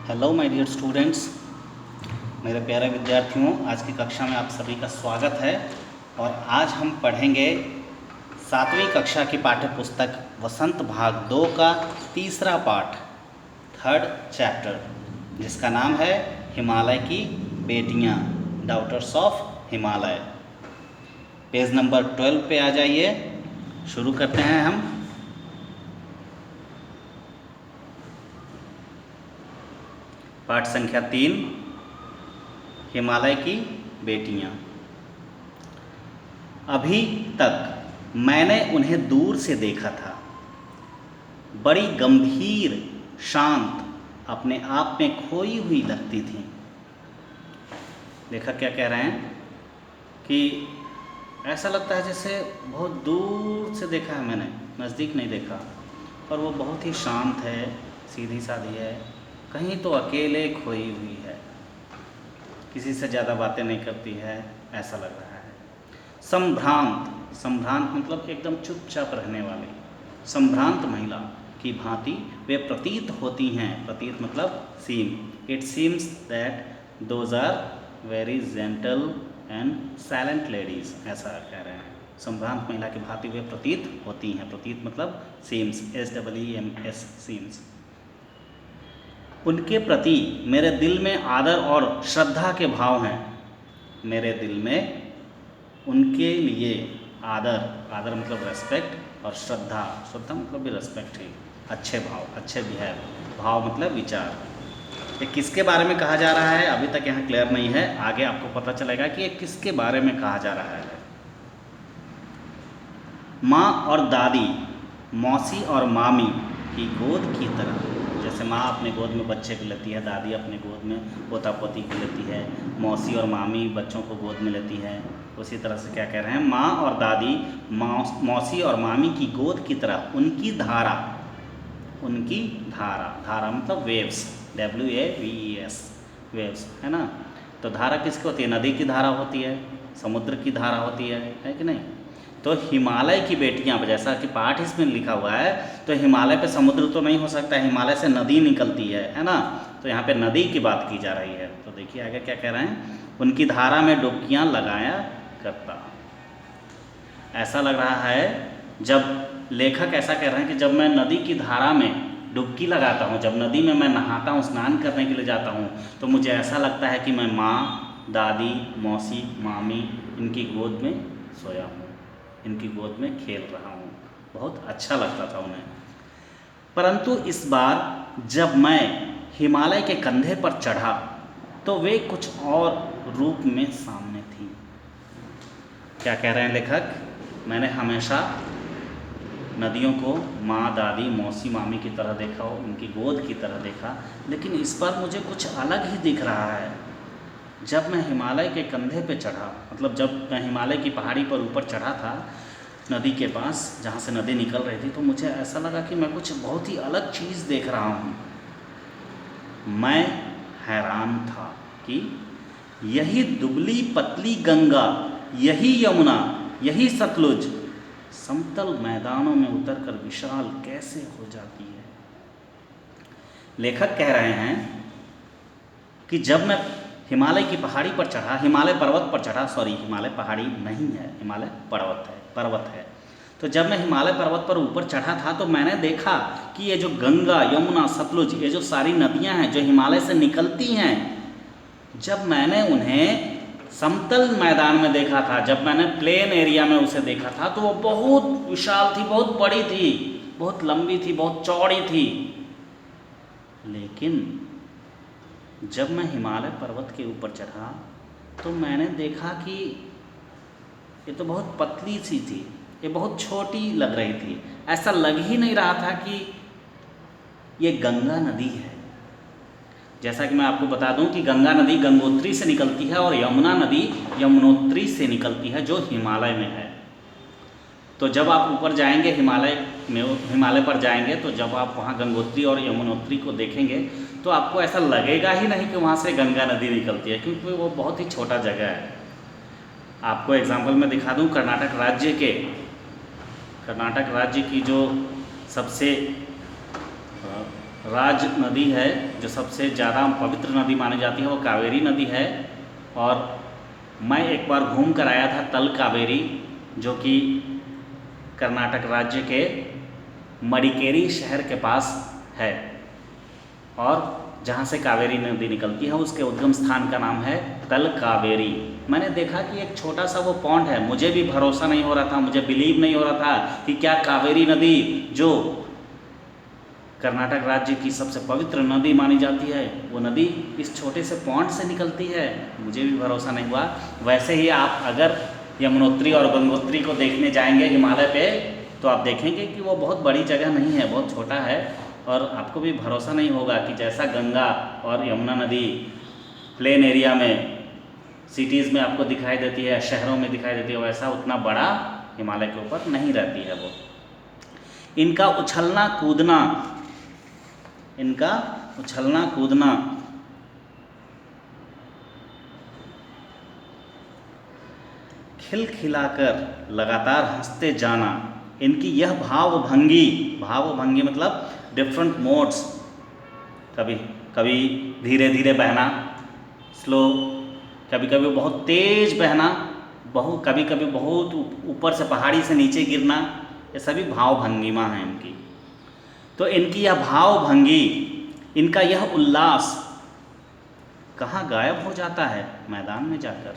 Hello my dear students, मेरे प्यारे विद्यार्थियों, आज की कक्षा में आप सभी का स्वागत है। और आज हम पढ़ेंगे 7वीं कक्षा की पाठ्य पुस्तक वसंत भाग 2 का तीसरा पाठ, थर्ड चैप्टर, जिसका नाम है हिमालय की बेटियां, daughters of Himalaya. Page number 12 पे आ जाइए। शुरू करते हैं हम। पाठ संख्या 3, हिमालय की बेटियां। अभी तक मैंने उन्हें दूर से देखा था, बड़ी गंभीर, शांत, अपने आप में खोई हुई लगती थीं। लेखक क्या कह रहे हैं कि ऐसा लगता है जैसे बहुत दूर से देखा है मैंने, नज़दीक नहीं देखा। और वो बहुत ही शांत है, सीधी सादी है, कहीं तो अकेले खोई हुई है, किसी से ज़्यादा बातें नहीं करती है, ऐसा लग रहा है। संभ्रांत, संभ्रांत मतलब एकदम चुपचाप रहने वाली, संभ्रांत महिला की भांति वे प्रतीत होती हैं। प्रतीत मतलब seem. It seems that those are very gentle and silent ladies, ऐसा कह रहे हैं। संभ्रांत महिला की भांति वे प्रतीत होती हैं। प्रतीत मतलब सीम्स, SEEMS, सीम्स। उनके प्रति मेरे दिल में आदर और श्रद्धा के भाव हैं। मेरे दिल में उनके लिए आदर, आदर मतलब रेस्पेक्ट, और श्रद्धा, श्रद्धा मतलब भी रेस्पेक्ट ही, अच्छे भाव, अच्छे बिहेव, भाव मतलब विचार। ये किसके बारे में कहा जा रहा है अभी तक यहाँ क्लियर नहीं है, आगे आपको पता चलेगा कि ये किसके बारे में कहा जा रहा है। माँ और दादी, मौसी और मामी की गोद की तरह। जैसे माँ अपने गोद में बच्चे को लेती है, दादी अपने गोद में पोता पोती को लेती है, मौसी और मामी बच्चों को गोद में लेती है, उसी तरह से क्या कह रहे हैं, माँ और दादी मौसी और मामी की गोद की तरह उनकी धारा, उनकी धारा, धारा मतलब वेव्स, WAVES, वेव्स, है ना। तो धारा किसकी होती है? नदी की धारा होती है, समुद्र की धारा होती है कि नहीं। तो हिमालय की बेटियां, जैसा कि पाठ इसमें लिखा हुआ है, तो हिमालय पे समुद्र तो नहीं हो सकता, हिमालय से नदी निकलती है ना। तो यहाँ पे नदी की बात की जा रही है। तो देखिए आगे क्या कह रहे हैं, उनकी धारा में डुबकियां लगाया करता। ऐसा लग रहा है, जब लेखक ऐसा कह रहे हैं कि जब मैं नदी की धारा में डुबकी लगाता हूँ, जब नदी में मैं नहाता हूँ, स्नान करने के लिए जाता हूँ, तो मुझे ऐसा लगता है कि मैं माँ, दादी, मौसी, मामी, इनकी गोद में सोया हूँ, इनकी गोद में खेल रहा हूँ। बहुत अच्छा लगता था उन्हें। परंतु इस बार जब मैं हिमालय के कंधे पर चढ़ा, तो वे कुछ और रूप में सामने थी। क्या कह रहे हैं लेखक, मैंने हमेशा नदियों को माँ, दादी, मौसी, मामी की तरह देखा, उनकी गोद की तरह देखा, लेकिन इस बार मुझे कुछ अलग ही दिख रहा है। जब मैं हिमालय के कंधे पे चढ़ा, मतलब जब मैं हिमालय की पहाड़ी पर ऊपर चढ़ा था, नदी के पास जहाँ से नदी निकल रही थी, तो मुझे ऐसा लगा कि मैं कुछ बहुत ही अलग चीज़ देख रहा हूँ। मैं हैरान था कि यही दुबली पतली गंगा, यही यमुना, यही सतलुज समतल मैदानों में उतरकर विशाल कैसे हो जाती है। लेखक कह रहे हैं कि जब मैं हिमालय की पहाड़ी पर चढ़ा, हिमालय पर्वत पर चढ़ा, सॉरी हिमालय पहाड़ी नहीं है, हिमालय पर्वत है। तो जब मैं हिमालय पर्वत पर ऊपर चढ़ा था, तो मैंने देखा कि ये जो गंगा, यमुना, सतलुज, ये जो सारी नदियां हैं जो हिमालय से निकलती हैं, जब मैंने उन्हें समतल मैदान में देखा था, जब मैंने प्लेन एरिया में उसे देखा था, तो वो बहुत विशाल थी, बहुत बड़ी थी, बहुत लंबी थी, बहुत चौड़ी थी। लेकिन जब मैं हिमालय पर्वत के ऊपर चढ़ा, तो मैंने देखा कि ये तो बहुत पतली सी थी, ये बहुत छोटी लग रही थी। ऐसा लग ही नहीं रहा था कि ये गंगा नदी है। जैसा कि मैं आपको बता दूं कि गंगा नदी गंगोत्री से निकलती है और यमुना नदी यमुनोत्री से निकलती है, जो हिमालय में है। तो जब आप ऊपर जाएंगे हिमालय पर जाएंगे, तो जब आप वहाँ गंगोत्री और यमुनोत्री को देखेंगे, तो आपको ऐसा लगेगा ही नहीं कि वहाँ से गंगा नदी निकलती है, क्योंकि वो बहुत ही छोटा जगह है। आपको एग्जाम्पल मैं दिखा दूँ, कर्नाटक राज्य की जो सबसे राज नदी है, जो सबसे ज़्यादा पवित्र नदी मानी जाती है वो कावेरी नदी है। और मैं एक बार घूम कर आया था तल कावेरी, जो कि कर्नाटक राज्य के मडिकेरी शहर के पास है, और जहाँ से कावेरी नदी निकलती है उसके उद्गम स्थान का नाम है तल कावेरी। मैंने देखा कि एक छोटा सा वो पॉन्ड है, मुझे भी भरोसा नहीं हो रहा था, मुझे बिलीव नहीं हो रहा था कि क्या कावेरी नदी, जो कर्नाटक राज्य की सबसे पवित्र नदी मानी जाती है, वो नदी इस छोटे से पॉन्ड से निकलती है। मुझे भी भरोसा नहीं हुआ। वैसे ही आप अगर यमुनोत्री और गंगोत्री को देखने जाएंगे हिमालय पे, तो आप देखेंगे कि वो बहुत बड़ी जगह नहीं है, बहुत छोटा है, और आपको भी भरोसा नहीं होगा कि जैसा गंगा और यमुना नदी प्लेन एरिया में, सिटीज़ में आपको दिखाई देती है, शहरों में दिखाई देती है, वैसा उतना बड़ा हिमालय के ऊपर नहीं रहती है वो। इनका उछलना कूदना खिलखिलाकर लगातार हंसते जाना, इनकी यह भावभंगी मतलब डिफरेंट मोड्स, कभी कभी धीरे धीरे बहना, स्लो, कभी कभी बहुत तेज बहना, कभी कभी बहुत ऊपर से पहाड़ी से नीचे गिरना, ये सभी भावभंगिमा हैं इनकी। तो इनकी यह भावभंगी, इनका यह उल्लास कहाँ गायब हो जाता है? मैदान में जाकर।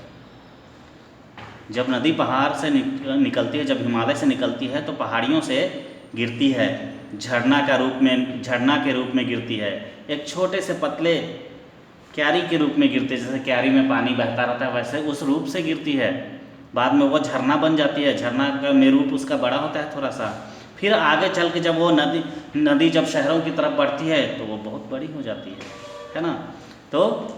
जब नदी पहाड़ से निकलती है, जब हिमालय से निकलती है, तो पहाड़ियों से गिरती है, झरना के रूप में गिरती है, एक छोटे से पतले क्यारी के रूप में गिरती है, जैसे क्यारी में पानी बहता रहता है वैसे उस रूप से गिरती है। बाद में वो झरना बन जाती है, झरना का में रूप उसका बड़ा होता है थोड़ा सा। फिर आगे चल के जब वो नदी जब शहरों की तरफ बढ़ती है तो वो बहुत बड़ी हो जाती है ना। तो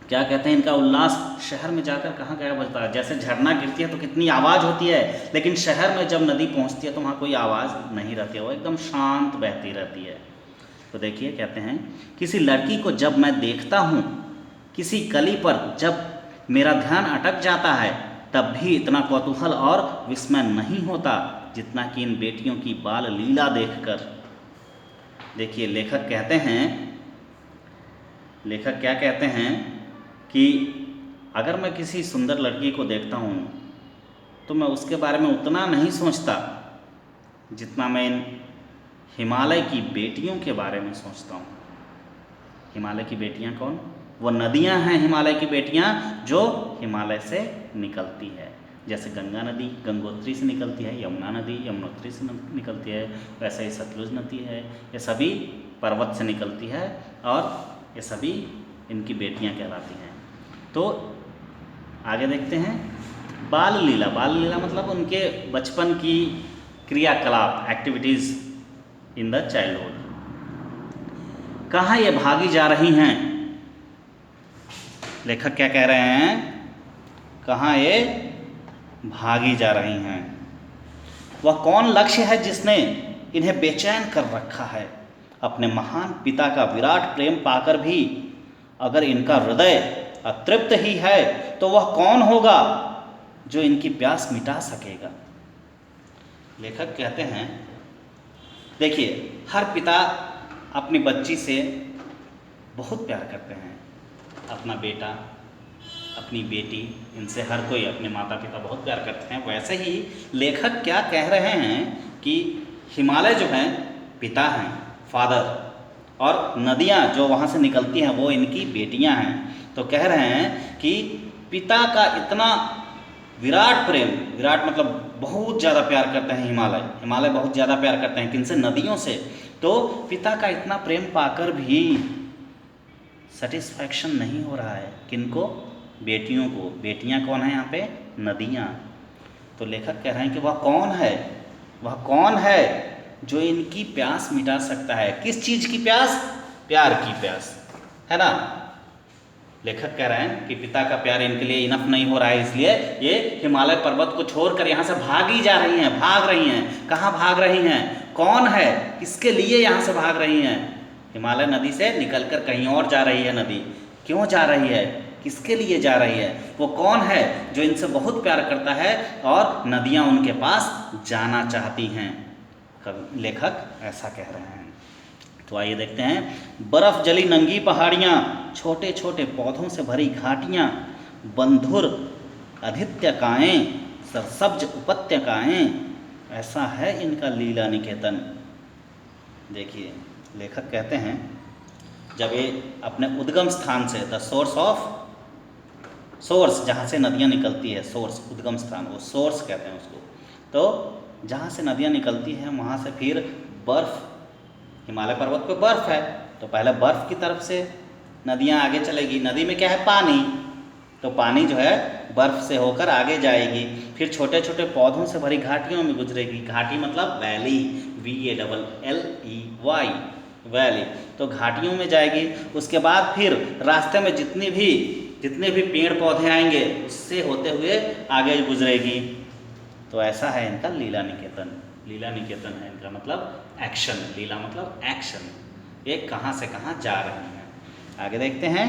क्या कहते हैं, इनका उल्लास शहर में जाकर कहाँ गायब होता है? जैसे झरना गिरती है तो कितनी आवाज़ होती है, लेकिन शहर में जब नदी पहुँचती है तो वहाँ कोई आवाज़ नहीं रहती है, वो एकदम शांत बहती रहती है। तो देखिए कहते हैं, किसी लड़की को जब मैं देखता हूँ, किसी कली पर जब मेरा ध्यान अटक जाता है, तब भी इतना कौतूहल और विस्मय नहीं होता जितना कि इन बेटियों की बाल लीला देखकर। देखिए लेखक क्या कहते हैं कि अगर मैं किसी सुंदर लड़की को देखता हूँ तो मैं उसके बारे में उतना नहीं सोचता जितना मैं इन हिमालय की बेटियों के बारे में सोचता हूँ। हिमालय की बेटियाँ कौन? वो नदियाँ हैं हिमालय की बेटियाँ, जो हिमालय से निकलती है। जैसे गंगा नदी गंगोत्री से निकलती है, यमुना नदी यमुनोत्री से निकलती है, वैसे ही सतलुज नदी है, ये सभी पर्वत से निकलती है, और ये सभी इनकी बेटियाँ कहलाती हैं। तो आगे देखते हैं, बाल लीला मतलब उनके बचपन की क्रियाकलाप, एक्टिविटीज़ इन द चाइल्डहुड। कहाँ ये भागी जा रही हैं? लेखक क्या कह रहे हैं, कहाँ ये भागी जा रही हैं? वह कौन लक्ष्य है जिसने इन्हें बेचैन कर रखा है? अपने महान पिता का विराट प्रेम पाकर भी अगर इनका हृदय अतृप्त ही है, तो वह कौन होगा जो इनकी प्यास मिटा सकेगा? लेखक कहते हैं, देखिए हर पिता अपनी बच्ची से बहुत प्यार करते हैं, अपना बेटा, अपनी बेटी, इनसे हर कोई, अपने माता पिता बहुत प्यार करते हैं। वैसे ही लेखक क्या कह रहे हैं कि हिमालय जो हैं पिता हैं, फादर, और नदियाँ जो वहाँ से निकलती हैं वो इनकी बेटियाँ हैं। तो कह रहे हैं कि पिता का इतना विराट प्रेम, विराट मतलब बहुत ज़्यादा प्यार करते हैं हिमालय बहुत ज़्यादा प्यार करते हैं, किनसे? नदियों से। तो पिता का इतना प्रेम पाकर भी सेटिस्फैक्शन नहीं हो रहा है, किनको? बेटियों को। बेटियां कौन है यहाँ पे? नदियाँ। तो लेखक कह रहे हैं कि वह कौन है जो इनकी प्यास मिटा सकता है? किस चीज़ की प्यास? प्यार की प्यास, है ना। लेखक कह रहे हैं कि पिता का प्यार इनके लिए इनफ नहीं हो रहा है, इसलिए ये हिमालय पर्वत को छोड़कर यहाँ से भाग रही हैं। कहाँ भाग रही हैं? कौन है? किसके लिए यहाँ से भाग रही हैं? हिमालय नदी से निकलकर कहीं और जा रही है नदी। क्यों जा रही है? किसके लिए जा रही है? वो कौन है जो इनसे बहुत प्यार करता है और नदियाँ उनके पास जाना चाहती हैं? लेखक ऐसा कह रहे हैं। तो आइए देखते हैं। बर्फ जली नंगी पहाड़ियाँ, छोटे छोटे पौधों से भरी घाटियाँ, बंधुर अधित्यकाएँ, सरसब्ज उपत्यकाएँ, ऐसा है इनका लीला निकेतन। देखिए लेखक कहते हैं जब ये अपने उद्गम स्थान से, द सोर्स जहाँ से नदियाँ निकलती है, सोर्स उद्गम स्थान, वो सोर्स कहते हैं उसको। तो जहाँ से नदियाँ निकलती हैं वहाँ से फिर बर्फ़, हिमालय पर्वत पे बर्फ़ है तो पहले बर्फ़ की तरफ से नदियाँ आगे चलेगी। नदी में क्या है? पानी, तो पानी जो है बर्फ़ से होकर आगे जाएगी, फिर छोटे छोटे पौधों से भरी घाटियों में गुजरेगी। घाटी मतलब वैली, VALLEY, वैली, तो घाटियों में जाएगी। उसके बाद फिर रास्ते में जितने भी पेड़ पौधे आएंगे उससे होते हुए आगे गुजरेगी। तो ऐसा है इनका लीला निकेतन। लीला निकेतन है इनका मतलब एक्शन, लीला मतलब एक्शन, ये कहाँ से कहाँ जा रही हैं। आगे देखते हैं।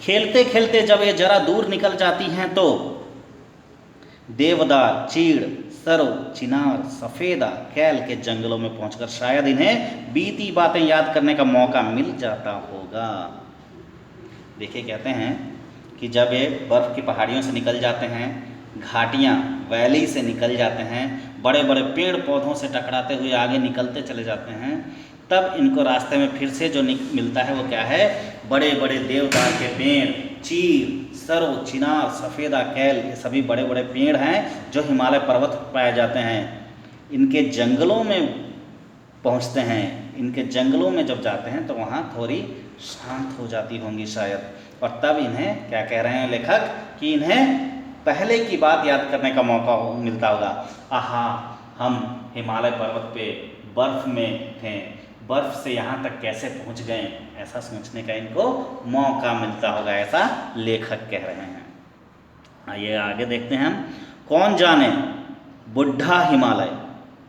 खेलते खेलते जब ये जरा दूर निकल जाती हैं तो देवदार, चीड़, सरो, चिनार, सफ़ेदा, कैल के जंगलों में पहुंचकर शायद इन्हें बीती बातें याद करने का मौका मिल जाता होगा। देखिए कहते हैं कि जब ये बर्फ़ की पहाड़ियों से निकल जाते हैं, घाटियाँ वैली से निकल जाते हैं, बड़े बड़े पेड़ पौधों से टकराते हुए आगे निकलते चले जाते हैं, तब इनको रास्ते में फिर से जो मिलता है वो क्या है? बड़े बड़े देवदार के पेड़, चीड़, सरो, चिनार, सफ़ेदा, कैल, ये सभी बड़े बड़े पेड़ हैं जो हिमालय पर्वत पर पाए जाते हैं। इनके जंगलों में पहुंचते हैं, इनके जंगलों में जब जाते हैं तो वहाँ थोड़ी शांत हो जाती होंगी शायद, और तब इन्हें क्या कह रहे हैं लेखक कि इन्हें पहले की बात याद करने का मौका मिलता होगा। आहा, हम हिमालय पर्वत पे बर्फ़ में थे, बर्फ़ से यहाँ तक कैसे पहुँच गए, ऐसा सोचने का इनको मौका मिलता होगा, ऐसा लेखक कह रहे हैं। आइए आगे देखते हैं हम। कौन जाने बुढ़ा हिमालय,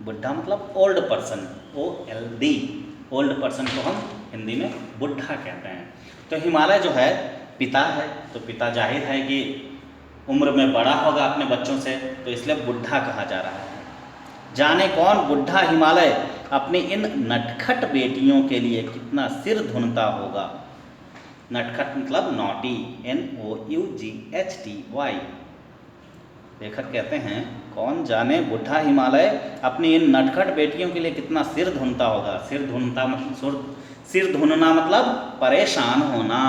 बुढ़ा मतलब old person, OLD, old person को हम हिंदी में बुढ़ा कहते हैं। तो हिमालय जो है पिता है, तो पिता जाहिर है कि उम्र में बड़ा होगा अपने बच्चों से, तो इसलिए बुढ़ा कहा जा रहा है। जाने कौन बुढ़ा हिमालय अपनी इन नटखट बेटियों के लिए कितना सिर धुनता होगा। नटखट मतलब नॉटी, NOUGHTY। लेखक कहते हैं कौन जाने बुढ़ा हिमालय अपनी इन नटखट बेटियों के लिए कितना सिर धुनता होगा। सिर धुनना मतलब परेशान होना।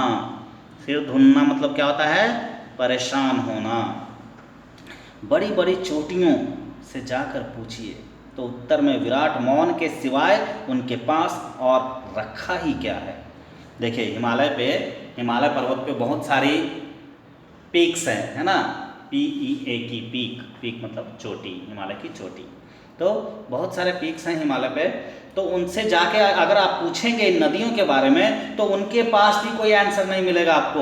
सिर धुनना मतलब क्या होता है? परेशान होना। बड़ी बड़ी चोटियों से जाकर पूछिए तो उत्तर में विराट मौन के सिवाय उनके पास और रखा ही क्या है। देखिए हिमालय पर्वत पे बहुत सारी पीक्स हैं, है ना, PEAK, पीक मतलब चोटी, हिमालय की चोटी। तो बहुत सारे पीक्स हैं हिमालय पे, तो उनसे जाके अगर आप पूछेंगे नदियों के बारे में तो उनके पास भी कोई आंसर नहीं मिलेगा आपको।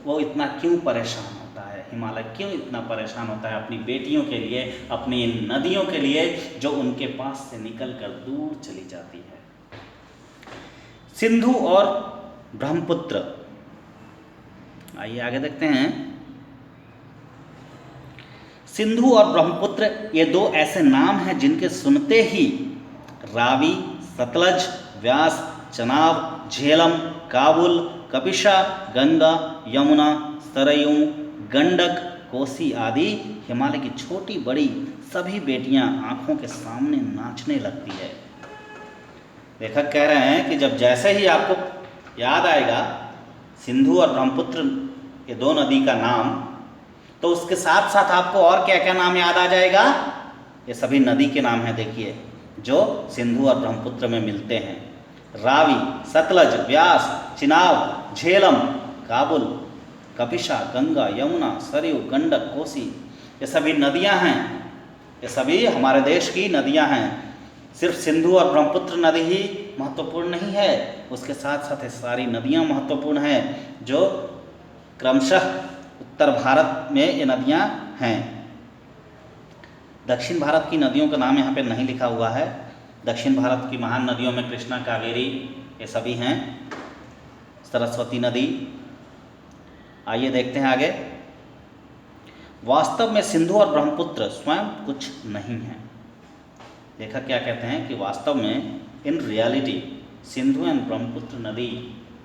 वो इतना क्यों परेशान होता है, हिमालय क्यों इतना परेशान होता है अपनी बेटियों के लिए, अपनी इन नदियों के लिए जो उनके पास से निकल कर दूर चली जाती है। सिंधु और ब्रह्मपुत्र, आइए आगे देखते हैं। सिंधु और ब्रह्मपुत्र ये दो ऐसे नाम हैं जिनके सुनते ही रावी, सतलज, व्यास, चनाब, झेलम, काबुल, कपिशा, गंगा, यमुना, सरयू, गंडक, कोसी आदि हिमालय की छोटी बड़ी सभी बेटियां आंखों के सामने नाचने लगती है। लेखक कह रहे हैं कि जब जैसे ही आपको याद आएगा सिंधु और ब्रह्मपुत्र ये दो नदी का नाम, तो उसके साथ साथ आपको और क्या क्या नाम याद आ जाएगा? ये सभी नदी के नाम हैं, देखिए, जो सिंधु और ब्रह्मपुत्र में मिलते हैं। रावी, सतलज, व्यास, चिनाब, झेलम, काबुल, कपिशा, गंगा, यमुना, सरयू, गंडक, कोसी, ये सभी नदियां हैं, ये सभी हमारे देश की नदियां हैं। सिर्फ सिंधु और ब्रह्मपुत्र नदी ही महत्वपूर्ण नहीं है, उसके साथ साथ ये सारी नदियां महत्वपूर्ण हैं जो क्रमशः उत्तर भारत में ये नदियां हैं। दक्षिण भारत की नदियों का नाम यहाँ पे नहीं लिखा हुआ है। दक्षिण भारत की महान नदियों में कृष्णा, कावेरी ये सभी हैं, सरस्वती नदी। आइए देखते हैं आगे। वास्तव में सिंधु और ब्रह्मपुत्र स्वयं कुछ नहीं है। लेखक क्या कहते हैं कि वास्तव में in reality Sindhu and Brahmaputra नदी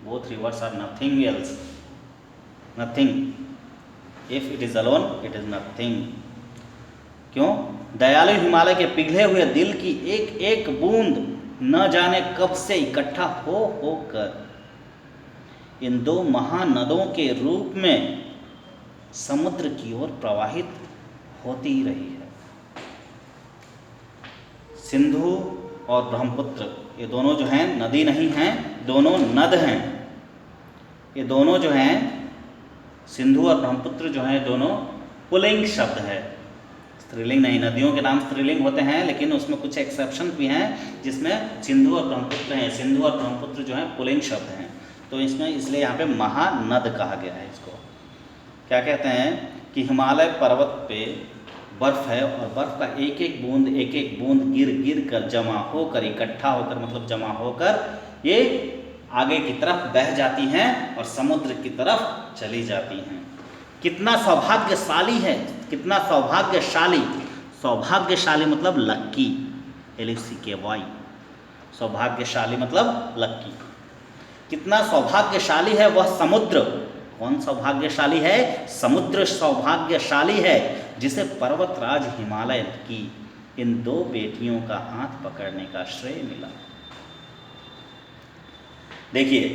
both rivers are nothing else, nothing. If it is alone it is nothing. क्यों? दयालु हिमालय के पिघले हुए दिल की एक एक बूंद न जाने कब से इकट्ठा हो कर इन दो महानदों के रूप में समुद्र की ओर प्रवाहित होती ही रही है। सिंधु और ब्रह्मपुत्र ये दोनों जो हैं नदी नहीं हैं, दोनों नद हैं। ये दोनों जो हैं सिंधु और ब्रह्मपुत्र जो हैं दोनों पुल्लिंग शब्द है, स्त्रीलिंग नहीं। नदियों के नाम स्त्रीलिंग होते हैं लेकिन उसमें कुछ एक्सेप्शन भी हैं जिसमें सिंधु और ब्रह्मपुत्र हैं। सिंधु और ब्रह्मपुत्र जो हैं पुल्लिंग शब्द हैं, तो इसमें इसलिए यहाँ पे महानद कहा गया है इसको। क्या कहते हैं कि हिमालय पर्वत पे बर्फ़ है और बर्फ़ का एक एक बूंद गिर गिर कर जमा होकर इकट्ठा होकर मतलब जमा होकर ये आगे की तरफ बह जाती हैं और समुद्र की तरफ चली जाती हैं। कितना सौभाग्यशाली है, कितना सौभाग्यशाली। सौभाग्यशाली मतलब लक्की, LUCKY, सौभाग्यशाली मतलब लक्की। कितना सौभाग्यशाली है वह समुद्र। कौन सौभाग्यशाली है? समुद्र सौभाग्यशाली है जिसे पर्वतराज हिमालय की इन दो बेटियों का हाथ पकड़ने का श्रेय मिला। देखिए,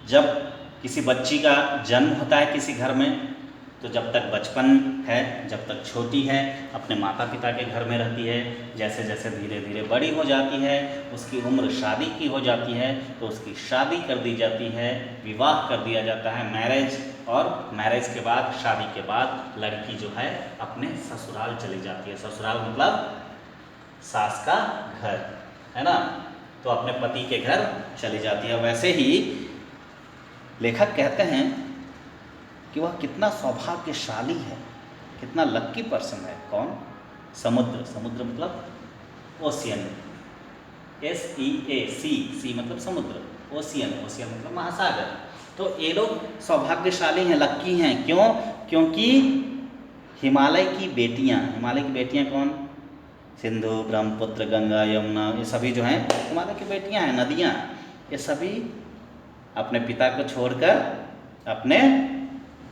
जब किसी बच्ची का जन्म होता है किसी घर में, तो जब तक बचपन है, जब तक छोटी है, अपने माता पिता के घर में रहती है। जैसे जैसे धीरे धीरे बड़ी हो जाती है, उसकी उम्र शादी की हो जाती है, तो उसकी शादी कर दी जाती है, विवाह कर दिया जाता है, मैरिज। और मैरिज के बाद, शादी के बाद लड़की जो है अपने ससुराल चली जाती है। ससुराल मतलब सास का घर, है ना, तो अपने पति के घर चली जाती है। वैसे ही लेखक कहते हैं कि वह कितना सौभाग्यशाली है, कितना लक्की पर्सन है। कौन? समुद्र। समुद्र मतलब ओशियन, SEAC, सी मतलब समुद्र, ओशियन, ओशियन मतलब महासागर। तो ये लोग सौभाग्यशाली हैं, लक्की हैं। क्यों? क्योंकि हिमालय की बेटियां कौन? सिंधु, ब्रह्मपुत्र, गंगा, यमुना, ये सभी जो हैं हिमालय की बेटियां हैं, नदियां। ये सभी अपने पिता को छोड़कर अपने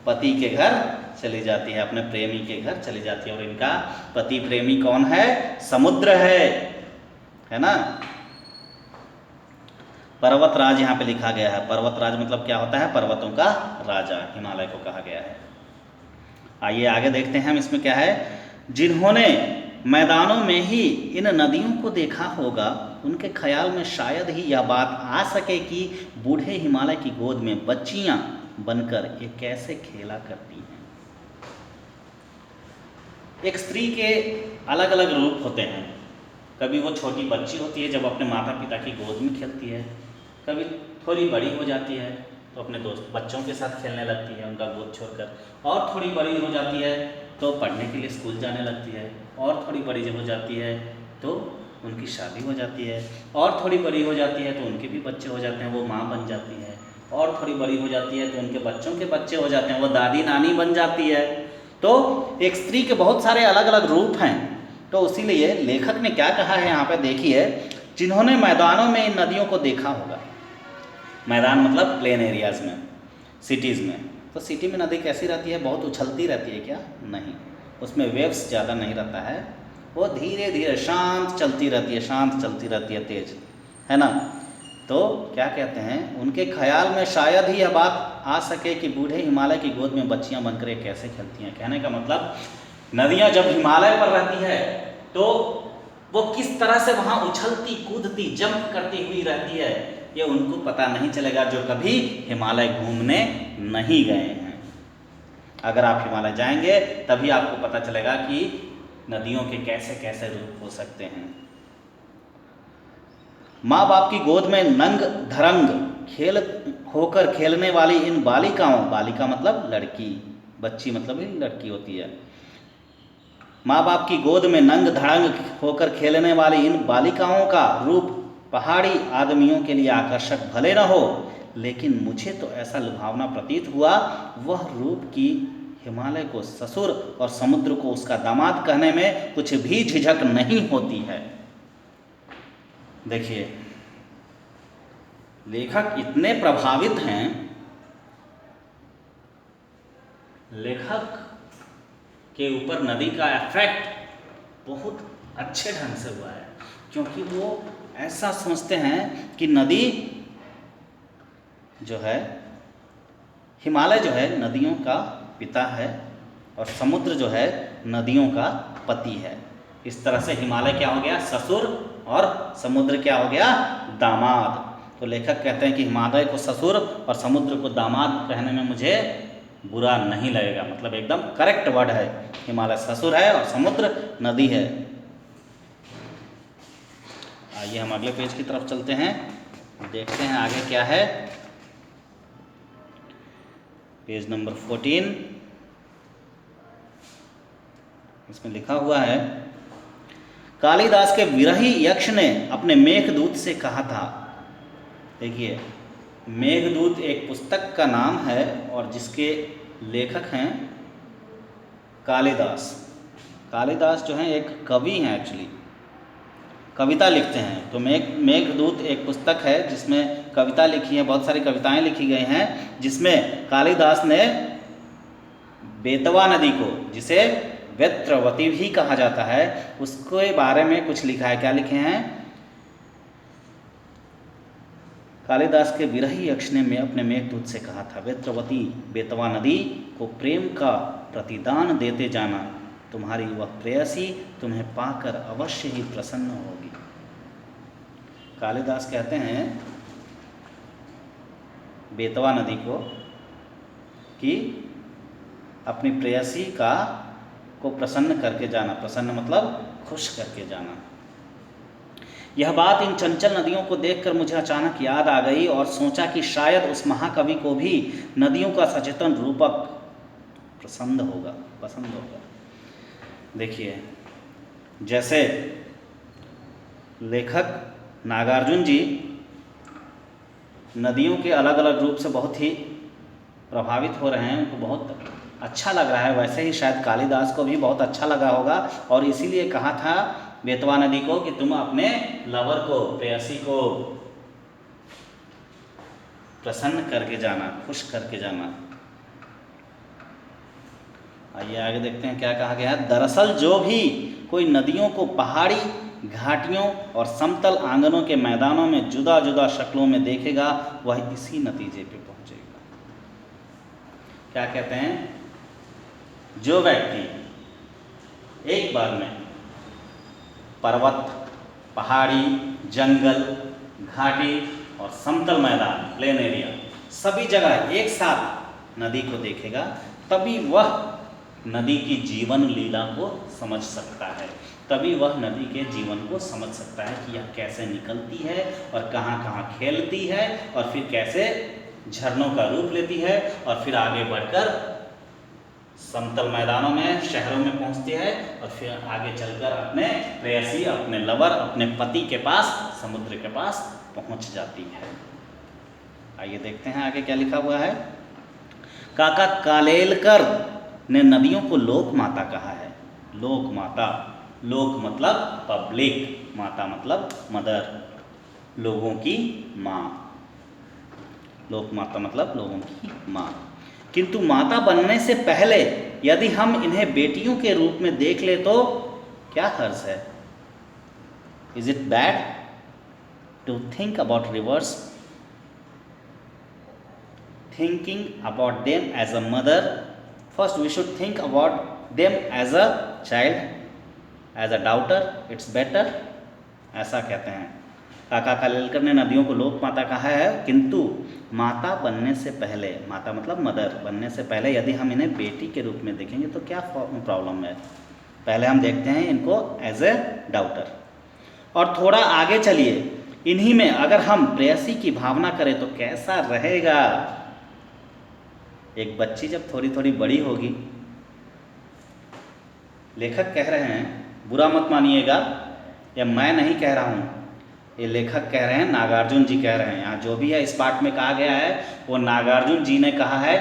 पति के घर चली जाती है, अपने प्रेमी के घर चली जाती है। और इनका पति प्रेमी कौन है? समुद्र है ना। पर्वतराज यहाँ पे लिखा गया है। पर्वतराज मतलब क्या होता है? पर्वतों का राजा, हिमालय को कहा गया है। आइए आगे देखते हैं हम इसमें क्या है। जिन्होंने मैदानों में ही इन नदियों को देखा होगा, उनके ख्याल में शायद ही यह बात आ सके कि बूढ़े हिमालय की गोद में बच्चियां बनकर ये कैसे खेला करती हैं। एक स्त्री के अलग अलग रूप होते हैं। कभी वो छोटी बच्ची होती है जब अपने माता पिता की गोद में खेलती है, कभी थोड़ी बड़ी हो जाती है तो अपने दोस्त बच्चों के साथ खेलने लगती है उनका गोद छोड़कर, और थोड़ी बड़ी हो जाती है तो पढ़ने के लिए स्कूल जाने लगती है, और थोड़ी बड़ी जब हो जाती है तो उनकी शादी हो जाती है, और थोड़ी बड़ी हो जाती है तो उनके भी बच्चे हो जाते हैं, वो माँ बन जाती है, और थोड़ी बड़ी हो जाती है तो उनके बच्चों के बच्चे हो जाते हैं, वो दादी नानी बन जाती है। तो एक स्त्री के बहुत सारे अलग अलग रूप हैं। तो इसीलिए लेखक ने क्या कहा है यहाँ पे देखिए, जिन्होंने मैदानों में इन नदियों को देखा होगा। मैदान मतलब प्लेन एरियाज़ में, सिटीज़ में। तो सिटी में नदी कैसी रहती है? बहुत उछलती रहती है क्या? नहीं, उसमें वेव्स ज़्यादा नहीं रहता है, वो धीरे धीरे शांत चलती रहती है, शांत चलती रहती है, तेज, है ना। तो क्या कहते हैं, उनके ख्याल में शायद ही यह बात आ सके कि बूढ़े हिमालय की गोद में बच्चियां बनकर कैसे खेलती हैं। कहने का मतलब नदियां जब हिमालय पर रहती है तो वो किस तरह से वहाँ उछलती कूदती जंप करती हुई रहती है, ये उनको पता नहीं चलेगा जो कभी हिमालय घूमने नहीं गए हैं। अगर आप हिमालय जाएंगे तभी आपको पता चलेगा कि नदियों के कैसे कैसे रूप हो सकते हैं। माँ बाप की गोद में नंग धरंग होकर खेलने वाली इन बालिकाओं, बालिका मतलब लड़की, बच्ची मतलब ही लड़की होती है। माँ बाप की गोद में नंग धड़ंग होकर खेलने वाली इन बालिकाओं का रूप पहाड़ी आदमियों के लिए आकर्षक भले न हो, लेकिन मुझे तो ऐसा लुभावना प्रतीत हुआ, वह रूप की हिमालय को ससुर और समुद्र को उसका दामाद कहने में कुछ भी झिझक नहीं होती है। देखिए, लेखक इतने प्रभावित हैं, लेखक के ऊपर नदी का इफेक्ट बहुत अच्छे ढंग से हुआ है, क्योंकि वो ऐसा समझते हैं कि नदी जो है, हिमालय जो है नदियों का पिता है और समुद्र जो है नदियों का पति है। इस तरह से हिमालय क्या हो गया, ससुर, और समुद्र क्या हो गया, दामाद। तो लेखक कहते हैं कि हिमालय को ससुर और समुद्र को दामाद कहने में मुझे बुरा नहीं लगेगा, मतलब एकदम करेक्ट वर्ड है। हिमालय ससुर है और समुद्र नदी है। आइए हम अगले पेज की तरफ चलते हैं, देखते हैं आगे क्या है। पेज नंबर 14, इसमें लिखा हुआ है, कालिदास के विरही यक्ष ने अपने मेघदूत से कहा था। देखिए, मेघदूत एक पुस्तक का नाम है और जिसके लेखक हैं कालिदास। कालिदास जो हैं एक कवि हैं, एक्चुअली कविता लिखते हैं। तो मेघदूत एक पुस्तक है जिसमें कविता लिखी है, बहुत सारी कविताएं लिखी गई हैं, जिसमें कालिदास ने बेतवा नदी को, जिसे वेत्रवती भी कहा जाता है, उसके बारे में कुछ लिखा है। क्या लिखे हैं, कालिदास के विरही यक्ष ने अपने मेघदूत से कहा था, वेत्रवती बेतवा नदी को प्रेम का प्रतिदान देते जाना, तुम्हारी वह प्रेयसी तुम्हें पाकर अवश्य ही प्रसन्न होगी। कालिदास कहते हैं बेतवा नदी को कि अपनी प्रेयसी को प्रसन्न करके जाना, प्रसन्न मतलब खुश करके जाना। यह बात इन चंचल नदियों को देखकर मुझे अचानक याद आ गई और सोचा कि शायद उस महाकवि को भी नदियों का सचेतन रूपक पसंद होगा। देखिए, जैसे लेखक नागार्जुन जी नदियों के अलग अलग रूप से बहुत ही प्रभावित हो रहे हैं, उनको बहुत अच्छा लग रहा है, वैसे ही शायद कालिदास को भी बहुत अच्छा लगा होगा और इसीलिए कहा था बेतवा नदी को कि तुम अपने लवर को, प्रेयसी को प्रसन्न करके जाना, खुश करके जाना। आइए आगे देखते हैं क्या कहा गया है। दरअसल जो भी कोई नदियों को पहाड़ी घाटियों और समतल आंगनों के मैदानों में जुदा जुदा शक्लों में देखेगा, वह इसी नतीजे पे पहुंचेगा। क्या कहते हैं, जो व्यक्ति एक बार में पर्वत, पहाड़ी, जंगल, घाटी और समतल मैदान, प्लेन एरिया, सभी जगह एक साथ नदी को देखेगा, तभी वह नदी की जीवन लीला को समझ सकता है, तभी वह नदी के जीवन को समझ सकता है कि यह कैसे निकलती है और कहाँ कहाँ खेलती है और फिर कैसे झरनों का रूप लेती है और फिर आगे बढ़कर समतल मैदानों में, शहरों में पहुंचती है और फिर आगे चलकर अपने प्रेयसी, अपने लवर, अपने पति के पास, समुद्र के पास पहुंच जाती है। आइए देखते हैं आगे क्या लिखा हुआ है। काका कालेलकर ने नदियों को लोक माता कहा है। लोक माता, लोक मतलब पब्लिक, माता मतलब मदर, लोगों की माँ। लोक माता मतलब लोगों की माँ। किंतु माता बनने से पहले यदि हम इन्हें बेटियों के रूप में देख ले तो क्या हर्ज है? Is it bad to think about rivers, thinking about them as a mother? First we should think about them as a child, as a daughter, it's better, ऐसा कहते हैं। काका कालेलकर ने नदियों को लोक माता कहा है, किंतु माता बनने से पहले, माता मतलब मदर, बनने से पहले यदि हम इन्हें बेटी के रूप में देखेंगे तो क्या प्रॉब्लम है? पहले हम देखते हैं इनको एज ए डॉटर। और थोड़ा आगे चलिए, इन्हीं में अगर हम प्रेयसी की भावना करें तो कैसा रहेगा? एक बच्ची जब थोड़ी थोड़ी बड़ी होगी, लेखक कह रहे हैं, बुरा मत मानिएगा, या मैं नहीं कह रहा हूँ, ये लेखक कह रहे हैं, नागार्जुन जी कह रहे हैं। यहाँ जो भी है इस पाठ में कहा गया है वो नागार्जुन जी ने कहा है,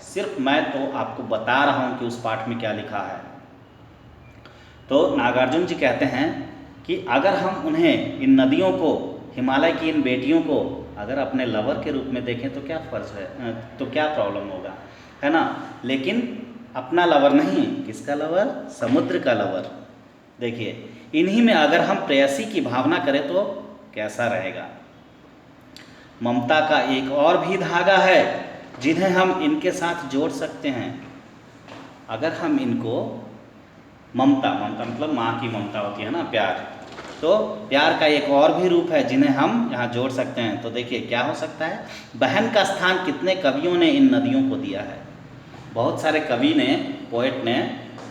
सिर्फ मैं तो आपको बता रहा हूँ कि उस पाठ में क्या लिखा है। तो नागार्जुन जी कहते हैं कि अगर हम उन्हें, इन नदियों को, हिमालय की इन बेटियों को अगर अपने लवर के रूप में देखें तो क्या फर्ज है, तो क्या प्रॉब्लम होगा, है ना। लेकिन अपना लवर नहीं, किसका लवर, समुद्र का लवर। देखिए इन्हीं में अगर हम प्रेयसी की भावना करें तो कैसा रहेगा। ममता का एक और भी धागा है जिन्हें हम इनके साथ जोड़ सकते हैं। अगर हम इनको ममता मतलब माँ की ममता होती है ना, प्यार, तो प्यार का एक और भी रूप है जिन्हें हम यहाँ जोड़ सकते हैं। तो देखिए क्या हो सकता है। बहन का स्थान कितने कवियों ने इन नदियों को दिया है। बहुत सारे कवि ने, पोएट ने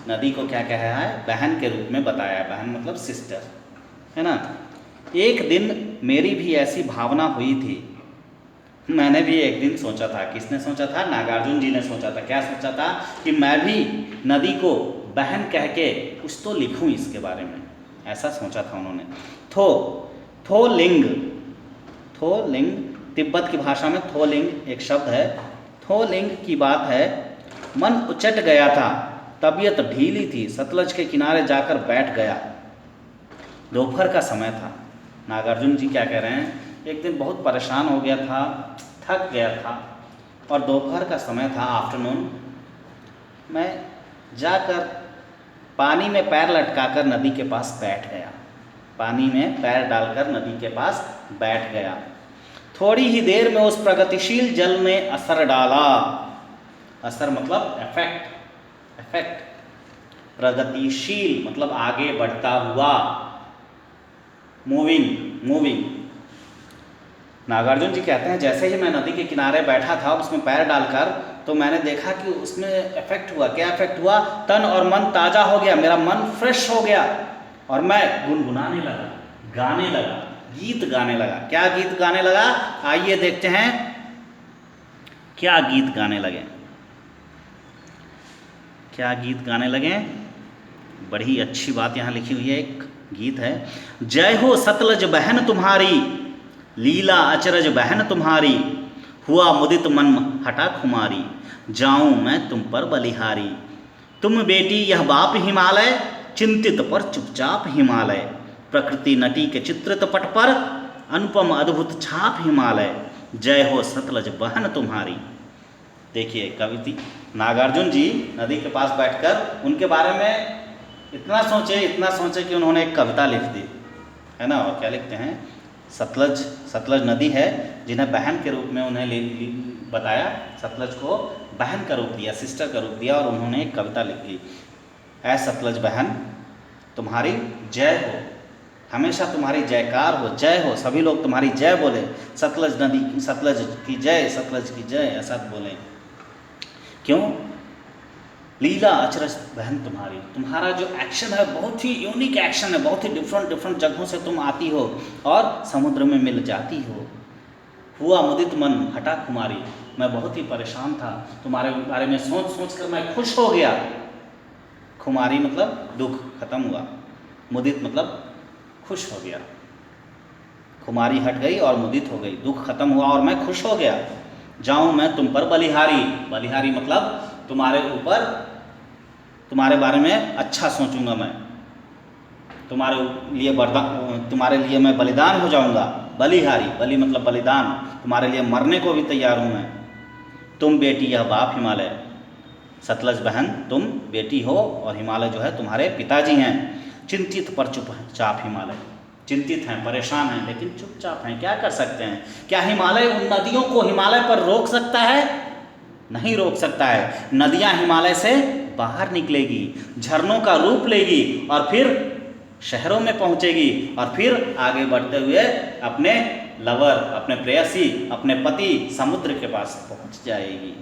नदी को क्या कहा है, बहन के रूप में बताया है। बहन मतलब सिस्टर, है ना। एक दिन मेरी भी ऐसी भावना हुई थी। मैंने भी एक दिन सोचा था, किसने सोचा था, नागार्जुन जी ने सोचा था। क्या सोचा था कि मैं भी नदी को बहन कह के कुछ तो लिखूं इसके बारे में, ऐसा सोचा था उन्होंने। थो लिंग तिब्बत की भाषा में थो लिंग एक शब्द है। थो लिंग की बात है। मन उचट गया था, तबीयत ढीली थी, सतलज के किनारे जाकर बैठ गया। दोपहर का समय था। नागार्जुन जी क्या कह रहे हैं, एक दिन बहुत परेशान हो गया था, थक गया था और दोपहर का समय था, आफ्टरनून। मैं जाकर पानी में पैर लटकाकर नदी के पास बैठ गया। पानी में पैर डालकर नदी के पास बैठ गया। थोड़ी ही देर में उस प्रगतिशील जल ने असर डाला। असर मतलब इफेक्ट। प्रगतिशील मतलब आगे बढ़ता हुआ, मूविंग। नागार्जुन जी कहते हैं जैसे ही मैं नदी के किनारे बैठा था उसमें पैर डालकर, तो मैंने देखा कि उसमें इफेक्ट हुआ। क्या इफेक्ट हुआ, तन और मन ताज़ा हो गया, मेरा मन फ्रेश हो गया और मैं गुनगुनाने लगा, गाने लगा, गीत गाने लगा। क्या गीत गाने लगा, आइए देखते हैं क्या गीत गाने लगे। क्या गीत गाने लगे, बड़ी अच्छी बात यहाँ लिखी हुई है। एक गीत है, जय हो सतलज बहन तुम्हारी, लीला अचरज बहन तुम्हारी, हुआ मुदित मन हटा खुमारी, जाऊं मैं तुम पर बलिहारी। तुम बेटी यह बाप हिमालय, चिंतित पर चुपचाप हिमालय, प्रकृति नटी के चित्रित पट पर, अनुपम अद्भुत छाप हिमालय, जय हो सतलज बहन तुम्हारी। देखिए कविता नागार्जुन जी नदी के पास बैठकर उनके बारे में इतना सोचे कि उन्होंने एक कविता लिख दी, है ना। और क्या लिखते हैं, सतलज नदी है जिन्हें बहन के रूप में उन्हें बताया, सतलज को बहन का रूप दिया, सिस्टर का रूप दिया, और उन्होंने एक कविता लिख दी, ऐ सतलज बहन तुम्हारी जय हो, हमेशा तुम्हारी जयकार हो, जय हो, सभी लोग तुम्हारी जय बोले, सतलज नदी, सतलज की जय, सतलज की जय, ऐसा बोलें। क्यों, लीला अचरज बहन तुम्हारी, तुम्हारा जो एक्शन है बहुत ही यूनिक एक्शन है, बहुत ही डिफरेंट जगहों से तुम आती हो और समुद्र में मिल जाती हो। हुआ मुदित मन हटा खुमारी, मैं बहुत ही परेशान था, तुम्हारे बारे में सोच कर मैं खुश हो गया। खुमारी मतलब दुख खत्म हुआ, मुदित मतलब खुश हो गया। खुमारी हट गई और मुदित हो गई, दुख खत्म हुआ और मैं खुश हो गया। जाऊं मैं तुम पर बलिहारी मतलब तुम्हारे ऊपर, तुम्हारे बारे में अच्छा सोचूंगा मैं, तुम्हारे लिए मैं बलिदान हो जाऊंगा। बलिहारी, बलि मतलब बलिदान, तुम्हारे लिए मरने को भी तैयार हूं मैं। तुम बेटी यह बाप हिमालय, सतलज बहन तुम बेटी हो और हिमालय जो है तुम्हारे पिताजी हैं। चिंतित पर चुपचाप हिमालय, चिंतित हैं, परेशान हैं, लेकिन चुपचाप हैं, क्या कर सकते हैं। क्या हिमालय उन नदियों को हिमालय पर रोक सकता है, नहीं रोक सकता है। नदियां हिमालय से बाहर निकलेगी, झरनों का रूप लेगी और फिर शहरों में पहुंचेगी और फिर आगे बढ़ते हुए अपने लवर, अपने प्रेयसी, अपने पति समुद्र के पास पहुंच जाएगी।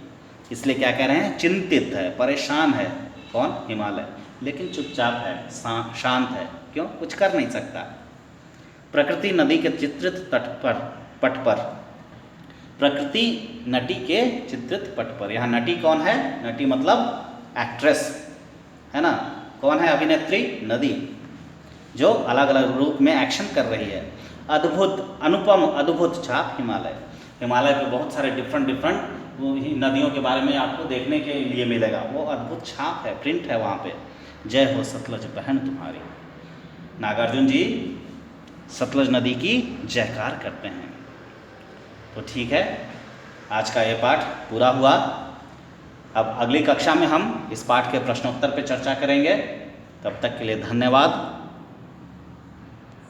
इसलिए क्या कह रहे हैं, चिंतित है, परेशान है, कौन, हिमालय, लेकिन चुपचाप है, शांत है। क्यों, कुछ कर नहीं सकता। प्रकृति नदी के चित्रित पट पर, प्रकृति नटी के चित्रित पट पर, यहाँ नटी कौन है, नटी मतलब एक्ट्रेस, है ना। कौन है अभिनेत्री, नदी, जो अलग अलग रूप में एक्शन कर रही है। अद्भुत, अनुपम, अद्भुत छाप हिमालय, हिमालय पे बहुत सारे डिफरेंट नदियों के बारे में आपको देखने के लिए मिलेगा, वो अद्भुत छाप है, प्रिंट है वहाँ पे। जय हो सतलज बहन तुम्हारी। नागार्जुन जी सतलज नदी की जयकार करते हैं। तो ठीक है, आज का ये पाठ पूरा हुआ। अब अगली कक्षा में हम इस पाठ के प्रश्नोत्तर पर चर्चा करेंगे। तब तक के लिए धन्यवाद।